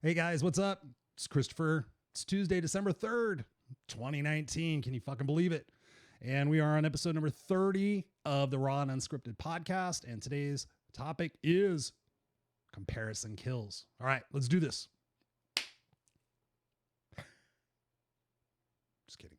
Hey guys, what's up? It's Christopher. It's Tuesday, December 3rd, 2019. Can you fucking believe it? And we are on episode number 30 of the Raw and Unscripted podcast. And today's topic is comparison kills. All right, let's do this. Just kidding.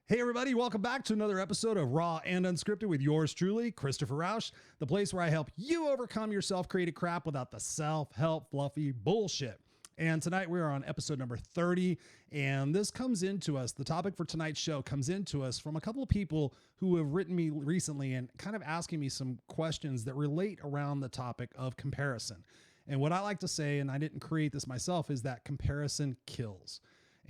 Hey everybody, welcome back to another episode of Raw and Unscripted with yours truly, Christopher Rausch, the place where I help you overcome your self-created crap without the self-help fluffy bullshit. And tonight we are on episode number 30, and this comes into us, the topic for tonight's show comes into us from a couple of people who have written me recently and kind of asking me some questions that relate around the topic of comparison. And what I like to say, and I didn't create this myself, is that comparison kills.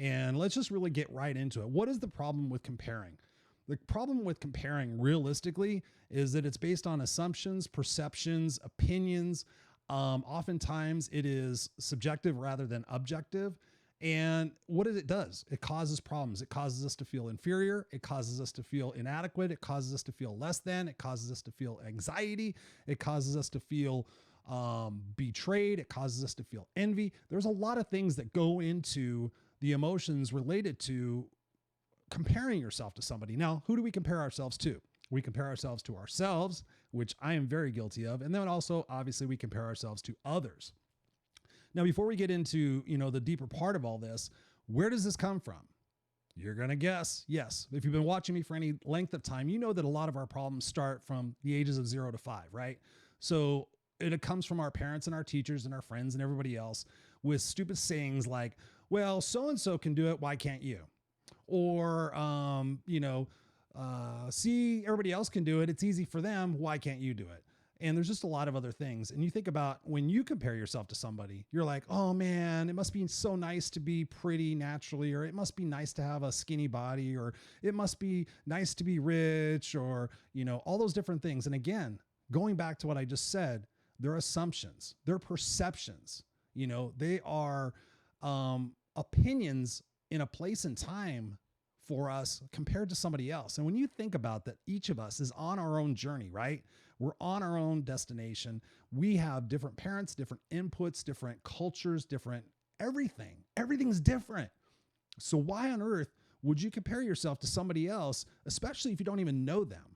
And let's just really get right into it. What is the problem with comparing? The problem with comparing realistically is that it's based on assumptions, perceptions, opinions. Oftentimes it is subjective rather than objective. And what it does, it causes problems. It causes us to feel inferior. It causes us to feel inadequate. It causes us to feel less than. It causes us to feel anxiety. It causes us to feel betrayed. It causes us to feel envy. There's a lot of things that go into the emotions related to comparing yourself to somebody. Now, who do we compare ourselves to? We compare ourselves to ourselves, which I am very guilty of. And then also, obviously, we compare ourselves to others. Now, before we get into, the deeper part of all this, where does this come from? You're going to guess. Yes. If you've been watching me for any length of time, you know that a lot of our problems start from the ages of 0 to 5, right? So it comes from our parents and our teachers and our friends and everybody else with stupid sayings like, well, so-and-so can do it. Why can't you? Or, see, everybody else can do it. It's easy for them. Why can't you do it? And there's just a lot of other things. And you think about when you compare yourself to somebody, you're like, oh man, it must be so nice to be pretty naturally, or it must be nice to have a skinny body, or it must be nice to be rich, or, all those different things. And again, going back to what I just said, they're assumptions, they're perceptions, they are, opinions in a place and time for us compared to somebody else. And when you think about that, each of us is on our own journey, right? We're on our own destination. We have different parents, different inputs, different cultures, different everything. Everything's different. So why on earth would you compare yourself to somebody else, especially if you don't even know them?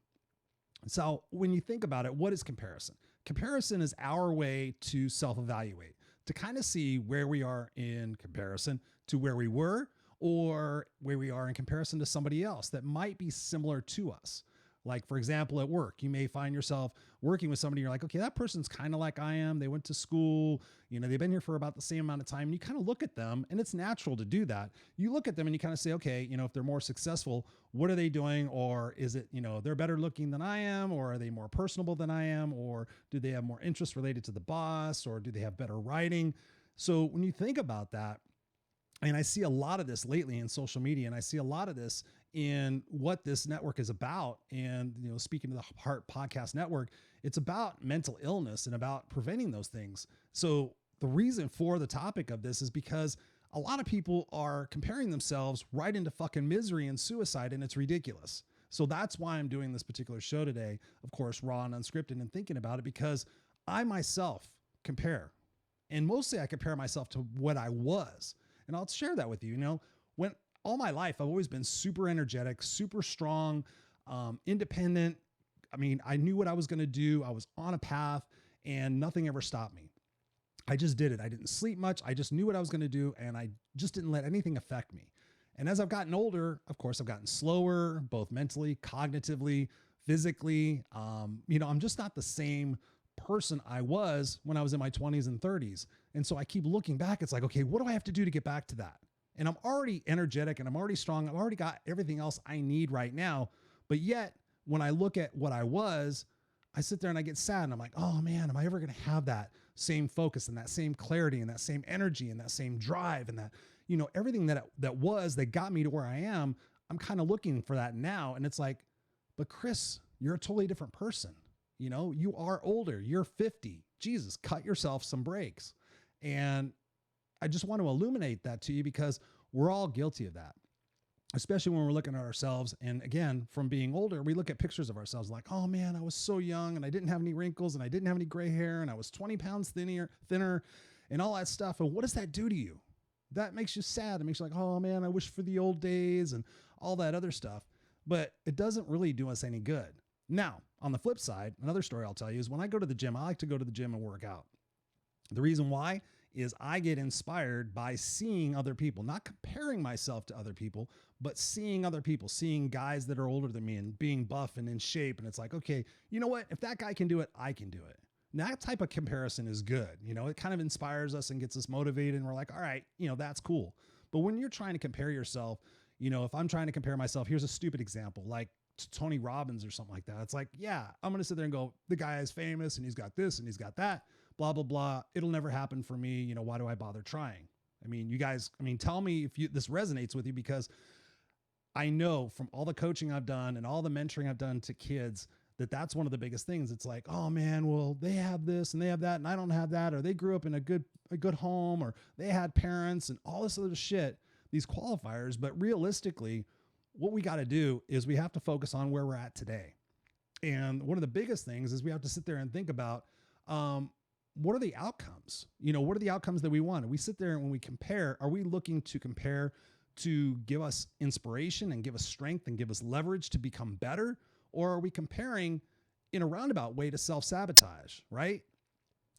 So when you think about it, what is comparison? Comparison is our way to self-evaluate, to kind of see where we are in comparison to where we were, or where we are in comparison to somebody else that might be similar to us. Like, for example, at work, you may find yourself working with somebody. You're like, okay, that person's kind of like I am. They went to school, they've been here for about the same amount of time. And you kind of look at them, and it's natural to do that. You look at them and you kind of say, okay, if they're more successful, what are they doing? Or is it, they're better looking than I am, or are they more personable than I am? Or do they have more interests related to the boss? Or do they have better writing? So when you think about that, and I see a lot of this lately in social media, and I see a lot of this in what this network is about. And, speaking to the Heart Podcast Network, it's about mental illness and about preventing those things. So the reason for the topic of this is because a lot of people are comparing themselves right into fucking misery and suicide, and it's ridiculous. So that's why I'm doing this particular show today, of course, raw and unscripted, and thinking about it, because I myself compare. And mostly I compare myself to what I was. And I'll share that with you. When all my life, I've always been super energetic, super strong, independent. I mean, I knew what I was going to do. I was on a path, and nothing ever stopped me. I just did it. I didn't sleep much. I just knew what I was going to do, and I just didn't let anything affect me. And as I've gotten older, of course, I've gotten slower, both mentally, cognitively, physically. I'm just not the same person I was when I was in my 20s and 30s. And so I keep looking back. It's like, okay, what do I have to do to get back to that? And I'm already energetic and I'm already strong. I've already got everything else I need right now. But yet when I look at what I was, I sit there and I get sad and I'm like, oh man, am I ever going to have that same focus and that same clarity and that same energy and that same drive and that, everything that got me to where I am. I'm kind of looking for that now. And it's like, but Chris, you're a totally different person. You are older, you're 50. Jesus, cut yourself some breaks. And I just want to illuminate that to you because we're all guilty of that, especially when we're looking at ourselves. And again, from being older, we look at pictures of ourselves like, oh man, I was so young and I didn't have any wrinkles and I didn't have any gray hair and I was 20 pounds thinner. and all that stuff. And what does that do to you? That makes you sad. It makes you like, oh man, I wish for the old days and all that other stuff. But it doesn't really do us any good. Now, on the flip side, another story I'll tell you is when I go to the gym, I like to go to the gym and work out. The reason why is I get inspired by seeing other people, not comparing myself to other people, but seeing other people, seeing guys that are older than me and being buff and in shape. And it's like, okay, you know what? If that guy can do it, I can do it. Now, that type of comparison is good. You know, it kind of inspires us and gets us motivated. And we're like, all right, you know, that's cool. But when you're trying to compare yourself, you know, if I'm trying to compare myself, here's a stupid example, like to Tony Robbins or something like that. It's like, yeah, I'm going to sit there and go, the guy is famous and he's got this and he's got that, blah, blah, blah. It'll never happen for me. You know, why do I bother trying? I mean, you guys, tell me if this resonates with you, because I know from all the coaching I've done and all the mentoring I've done to kids that that's one of the biggest things. It's like, oh man, well, they have this and they have that and I don't have that, or they grew up in a good home, or they had parents and all this other shit, these qualifiers. But realistically, what we got to do is we have to focus on where we're at today. And one of the biggest things is we have to sit there and think about, what are the outcomes? You know, what are the outcomes that we want? And we sit there and when we compare, are we looking to compare to give us inspiration and give us strength and give us leverage to become better? Or are we comparing in a roundabout way to self-sabotage, right?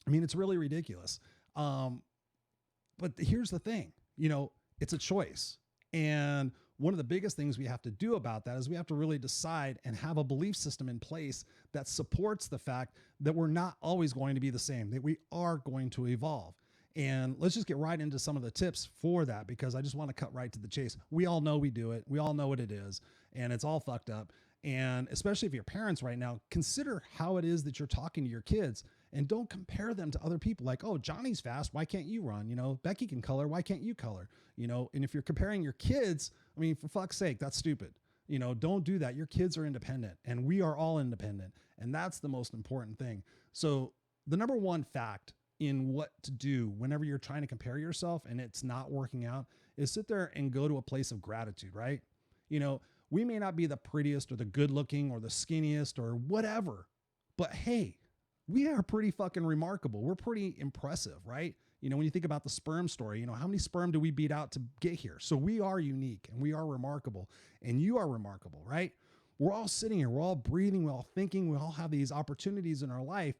I mean, it's really ridiculous. But here's the thing, you know, it's a choice. And one of the biggest things we have to do about that is we have to really decide and have a belief system in place that supports the fact that we're not always going to be the same, that we are going to evolve. And let's just get right into some of the tips for that, because I just want to cut right to the chase. We all know we do it. We all know what it is, and it's all fucked up. And especially if you're parents right now, consider how it is that you're talking to your kids, and don't compare them to other people. Like, oh, Johnny's fast, why can't you run? You know, Becky can color, why can't you color? You know, and if you're comparing your kids, I mean, for fuck's sake, that's stupid. You know, don't do that. Your kids are independent and we are all independent. And that's the most important thing. So the number one fact in what to do whenever you're trying to compare yourself and it's not working out is sit there and go to a place of gratitude, right? You know, we may not be the prettiest or the good looking or the skinniest or whatever, but hey, we are pretty fucking remarkable. We're pretty impressive, right? You know, when you think about the sperm story, you know, how many sperm do we beat out to get here? So we are unique and we are remarkable, and you are remarkable, right? We're all sitting here, we're all breathing, we're all thinking, we all have these opportunities in our life.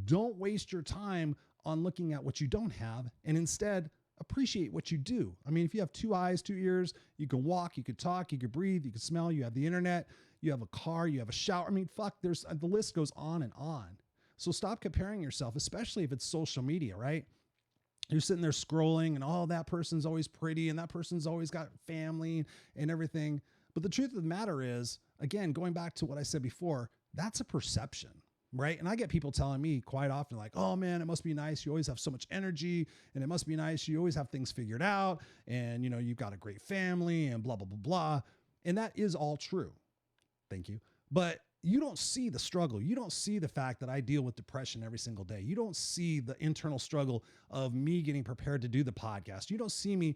Don't waste your time on looking at what you don't have, and instead appreciate what you do. I mean, if you have 2 eyes, 2 ears, you can walk, you could talk, you could breathe, you could smell, you have the internet, you have a car, you have a shower. I mean, fuck, there's the list goes on and on. So stop comparing yourself, especially if it's social media, right? You're sitting there scrolling and oh, that person's always pretty and that person's always got family and everything. But the truth of the matter is, again, going back to what I said before, that's a perception, right? And I get people telling me quite often like, oh man, it must be nice. You always have so much energy, and it must be nice. You always have things figured out, and you know, you've got a great family and blah, blah, blah, blah. And that is all true. Thank you. But you don't see the struggle. You don't see the fact that I deal with depression every single day. You don't see the internal struggle of me getting prepared to do the podcast. You don't see me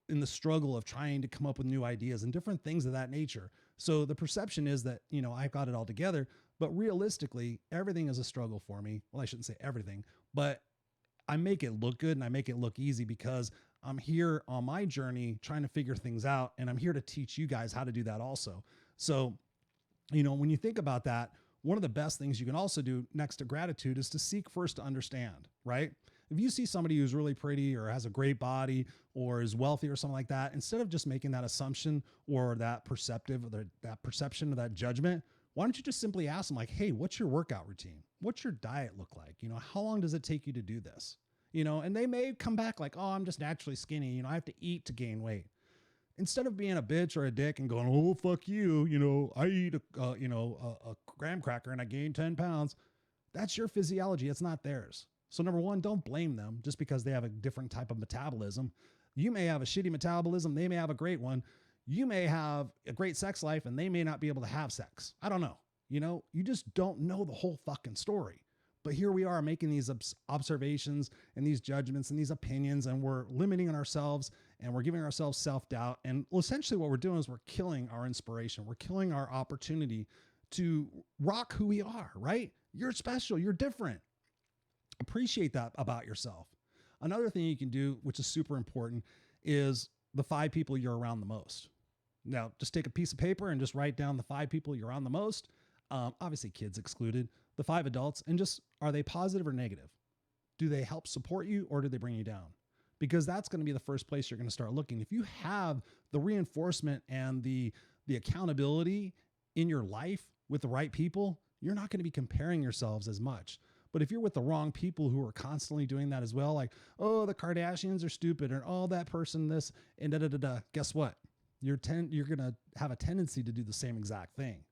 in the struggle of trying to come up with new ideas and different things of that nature. So the perception is that, you know, I've got it all together, but realistically, everything is a struggle for me. Well, I shouldn't say everything, but I make it look good and I make it look easy because I'm here on my journey trying to figure things out. And I'm here to teach you guys how to do that also. So, you know, when you think about that, one of the best things you can also do next to gratitude is to seek first to understand, right? If you see somebody who's really pretty or has a great body or is wealthy or something like that, instead of just making that assumption or that perception or that judgment, why don't you just simply ask them like, hey, what's your workout routine? What's your diet look like? You know, how long does it take you to do this? You know, and they may come back like, oh, I'm just naturally skinny. You know, I have to eat to gain weight. Instead of being a bitch or a dick and going, oh, fuck you, you know, I eat a graham cracker and I gain 10 pounds. That's your physiology. It's not theirs. So number one, don't blame them just because they have a different type of metabolism. You may have a shitty metabolism. They may have a great one. You may have a great sex life and they may not be able to have sex. I don't know. You know, you just don't know the whole fucking story. But here we are making these observations and these judgments and these opinions, and we're limiting ourselves and we're giving ourselves self-doubt. And essentially what we're doing is we're killing our inspiration. We're killing our opportunity to rock who we are, right? You're special. You're different. Appreciate that about yourself. Another thing you can do, which is super important, is the 5 people you're around the most. Now, just take a piece of paper and just write down the 5 people you're around the most. Obviously, kids excluded, the 5 adults, and just, are they positive or negative? Do they help support you or do they bring you down? Because that's going to be the first place you're going to start looking. If you have the reinforcement and the accountability in your life with the right people, you're not going to be comparing yourselves as much. But if you're with the wrong people who are constantly doing that as well, like, oh, the Kardashians are stupid, or oh, that person this, and guess what? You're going to have a tendency to do the same exact thing.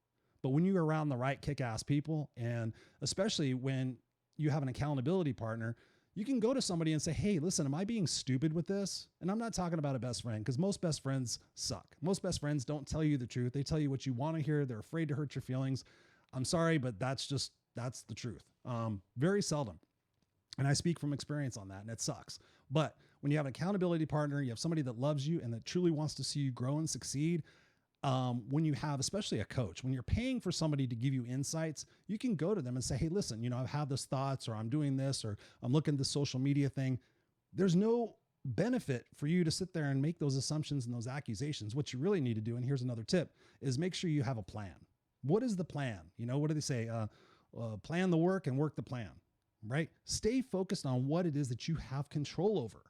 But when you're around the right kick-ass people, and especially when you have an accountability partner, you can go to somebody and say, hey, listen, am I being stupid with this? And I'm not talking about a best friend, because most best friends suck. Most best friends don't tell you the truth. They tell you what you want to hear. They're afraid to hurt your feelings. I'm sorry, but that's the truth. Very seldom. And I speak from experience on that, and it sucks. But when you have an accountability partner, you have somebody that loves you and that truly wants to see you grow and succeed. When you have, especially a coach, when you're paying for somebody to give you insights, you can go to them and say, hey, listen, I've had this thoughts, or I'm doing this, or I'm looking at the social media thing. There's no benefit for you to sit there and make those assumptions and those accusations. What you really need to do, and here's another tip, is make sure you have a plan. What is the plan? What do they say? Plan the work and work the plan, right? Stay focused on what it is that you have control over.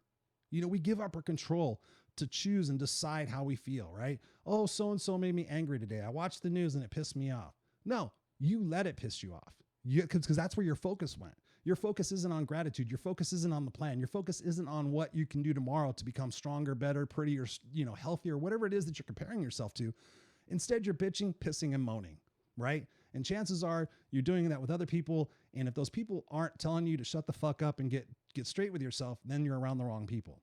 We give up our control to choose and decide how we feel, right? Oh, so-and-so made me angry today. I watched the news and it pissed me off. No, you let it piss you off. Because that's where your focus went. Your focus isn't on gratitude. Your focus isn't on the plan. Your focus isn't on what you can do tomorrow to become stronger, better, prettier, healthier, whatever it is that you're comparing yourself to. Instead, you're bitching, pissing, and moaning, right? And chances are you're doing that with other people. And if those people aren't telling you to shut the fuck up and get straight with yourself, then you're around the wrong people.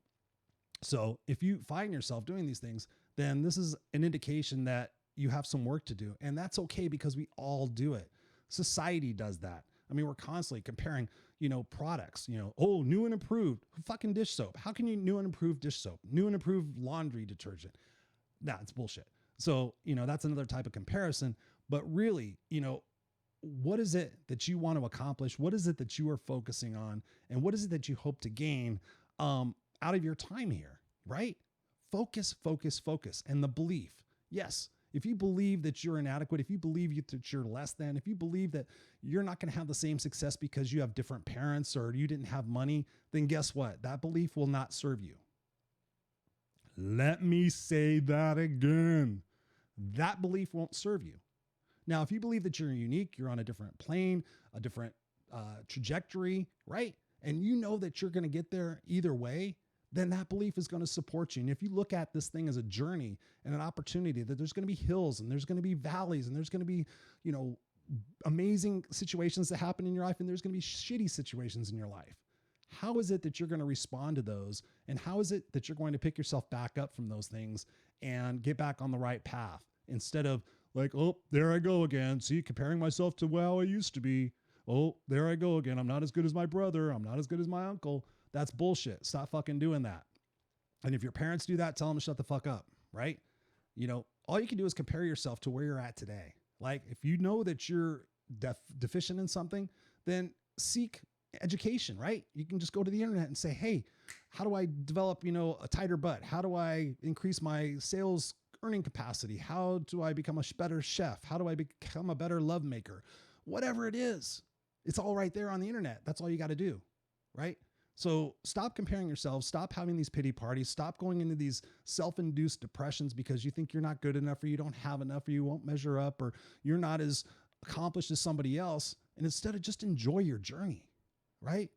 So if you find yourself doing these things, then this is an indication that you have some work to do. And that's okay, because we all do it. Society does that. I mean, we're constantly comparing, products, oh, new and improved fucking dish soap. How can you new and improved dish soap, new and improved laundry detergent? Nah, it's bullshit. So, that's another type of comparison. But really, what is it that you want to accomplish? What is it that you are focusing on? And what is it that you hope to gain out of your time here, right? Focus, focus, focus. And the belief. Yes, if you believe that you're inadequate, if you believe that you're less than, if you believe that you're not going to have the same success because you have different parents or you didn't have money, then guess what? That belief will not serve you. Let me say that again. That belief won't serve you. Now, if you believe that you're unique, you're on a different plane, a different trajectory, right? And you know that you're going to get there either way, then that belief is going to support you. And if you look at this thing as a journey and an opportunity, that there's going to be hills and there's going to be valleys and there's going to be, amazing situations that happen in your life and there's going to be shitty situations in your life. How is it that you're going to respond to those? And how is it that you're going to pick yourself back up from those things and get back on the right path instead of like, oh, there I go again. See, comparing myself to how I used to be. Oh, there I go again. I'm not as good as my brother. I'm not as good as my uncle. That's bullshit. Stop fucking doing that. And if your parents do that, tell them to shut the fuck up, right? All you can do is compare yourself to where you're at today. Like, if you know that you're deficient in something, then seek education, right? You can just go to the internet and say, hey, how do I develop, a tighter butt? How do I increase my sales earning capacity? How do I become a better chef? How do I become a better love maker? Whatever it is, it's all right there on the internet. That's all you got to do, right? So stop comparing yourselves. Stop having these pity parties. Stop going into these self-induced depressions because you think you're not good enough or you don't have enough or you won't measure up or you're not as accomplished as somebody else. And instead of just enjoy your journey, right?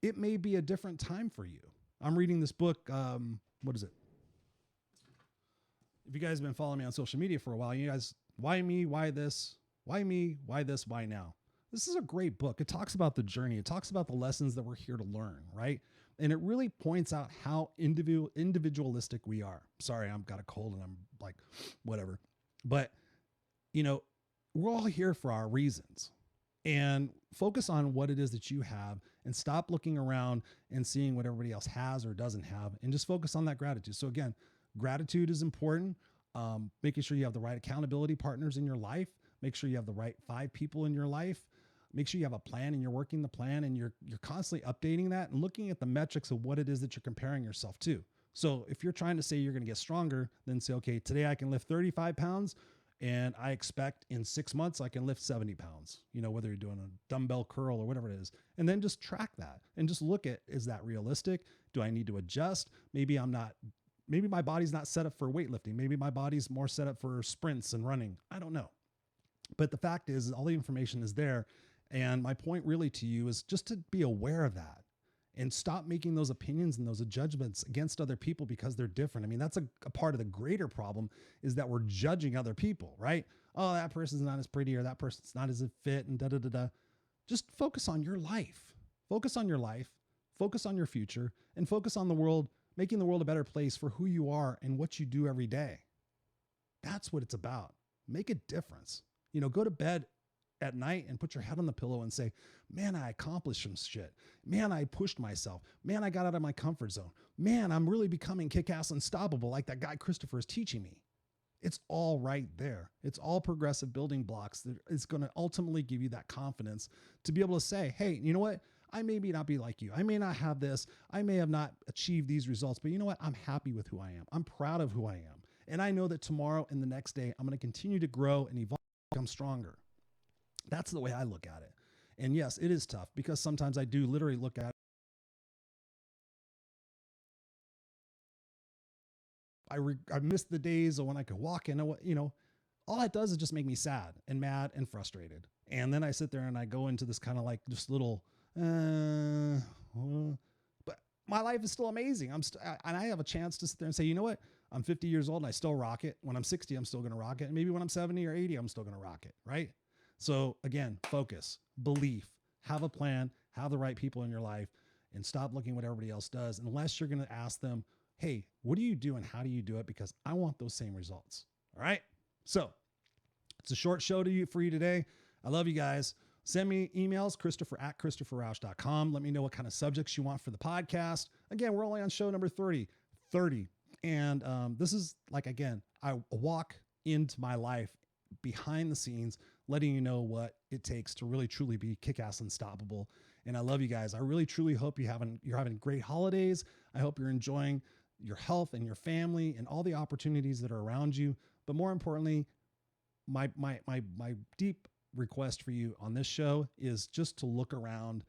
It may be a different time for you. I'm reading this book. What is it? If you guys have been following me on social media for a while, you guys, why me? Why this? Why me? Why this? Why now? This is a great book. It talks about the journey. It talks about the lessons that we're here to learn, right? And it really points out how individualistic we are. Sorry, I've got a cold and I'm like, whatever. But, we're all here for our reasons. And focus on what it is that you have and stop looking around and seeing what everybody else has or doesn't have and just focus on that gratitude. So again, gratitude is important. Making sure you have the right accountability partners in your life. Make sure you have the right 5 people in your life. Make sure you have a plan and you're working the plan and you're constantly updating that and looking at the metrics of what it is that you're comparing yourself to. So if you're trying to say you're going to get stronger, then say, okay, today I can lift 35 pounds and I expect in 6 months I can lift 70 pounds, whether you're doing a dumbbell curl or whatever it is. And then just track that and just look at, is that realistic? Do I need to adjust? Maybe my body's not set up for weightlifting. Maybe my body's more set up for sprints and running. I don't know. But the fact is all the information is there. And my point really to you is just to be aware of that and stop making those opinions and those judgments against other people because they're different. I mean, that's a part of the greater problem is that we're judging other people, right? Oh, that person's not as pretty or that person's not as fit and da-da-da-da. Just focus on your life. Focus on your life. Focus on your future and focus on the world, making the world a better place for who you are and what you do every day. That's what it's about. Make a difference. Go to bed at night and put your head on the pillow and say, man, I accomplished some shit. Man, I pushed myself. Man, I got out of my comfort zone. Man, I'm really becoming kick-ass unstoppable like that guy Christopher is teaching me. It's all right there. It's all progressive building blocks that is going to ultimately give you that confidence to be able to say, hey, you know what? I may not be like you. I may not have this. I may have not achieved these results, but you know what? I'm happy with who I am. I'm proud of who I am. And I know that tomorrow and the next day, I'm going to continue to grow and evolve, become stronger. That's the way I look at it. And yes, it is tough because sometimes I do literally look at I miss the days of when I could walk in, all that does is just make me sad and mad and frustrated. And then I sit there and I go into this kind of like just little, but my life is still amazing. And I have a chance to sit there and say, you know what? I'm 50 years old and I still rock it. When I'm 60, I'm still going to rock it. And maybe when I'm 70 or 80, I'm still going to rock it. Right? So again, focus, belief, have a plan, have the right people in your life, and stop looking at what everybody else does unless you're going to ask them, hey, what do you do and how do you do it? Because I want those same results. All right. So it's a short show for you today. I love you guys. Send me emails, Christopher@ChristopherRausch.com. Let me know what kind of subjects you want for the podcast. Again, we're only on show number 30. And this is like, again, I walk into my life behind the scenes, letting you know what it takes to really truly be kick-ass unstoppable. And I love you guys. I really truly hope you're having great holidays. I hope you're enjoying your health and your family and all the opportunities that are around you. But more importantly, my deep request for you on this show is just to look around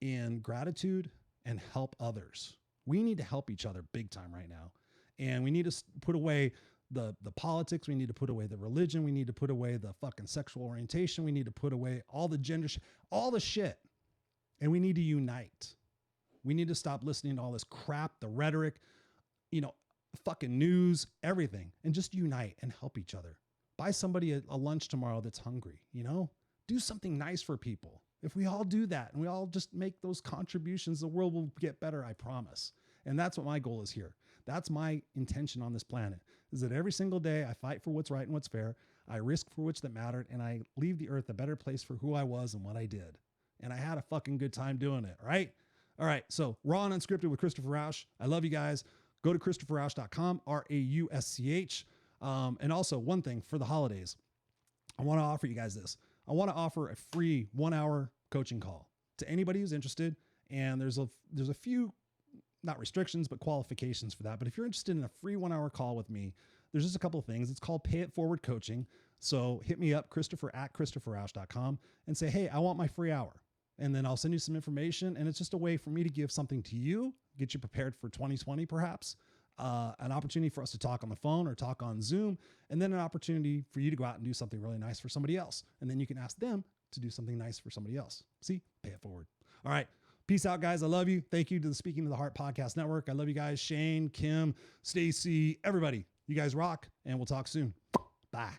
in gratitude and help others. We need to help each other big time right now. And we need to put away the politics. We need to put away the religion. We need to put away the fucking sexual orientation. We need to put away all the gender all the shit. And we need to unite. We need to stop listening to all this crap, the rhetoric, fucking news, everything, and just unite and help each other. Buy somebody a lunch tomorrow that's hungry, do something nice for people. If we all do that and we all just make those contributions, the world will get better. I promise. And that's what my goal is here. That's my intention on this planet, is that every single day I fight for what's right and what's fair. I risk for which that mattered. And I leave the earth a better place for who I was and what I did. And I had a fucking good time doing it. Right. All right. So Raw and Unscripted with Christopher Rausch. I love you guys. Go to ChristopherRausch.com, RAUSCH. And also one thing for the holidays, I want to offer you guys this. I want to offer a free 1-hour coaching call to anybody who's interested. And there's a few, not restrictions, but qualifications for that. But if you're interested in a free 1-hour call with me, there's just a couple of things. It's called Pay It Forward Coaching. So hit me up, Christopher@ChristopherRausch.com, and say, hey, I want my free hour. And then I'll send you some information. And it's just a way for me to give something to you, get you prepared for 2020, perhaps, an opportunity for us to talk on the phone or talk on Zoom, and then an opportunity for you to go out and do something really nice for somebody else. And then you can ask them to do something nice for somebody else. See, pay it forward. All right. Peace out, guys. I love you. Thank you to the Speaking to the Heart Podcast Network. I love you guys. Shane, Kim, Stacy, everybody. You guys rock, and we'll talk soon. Bye.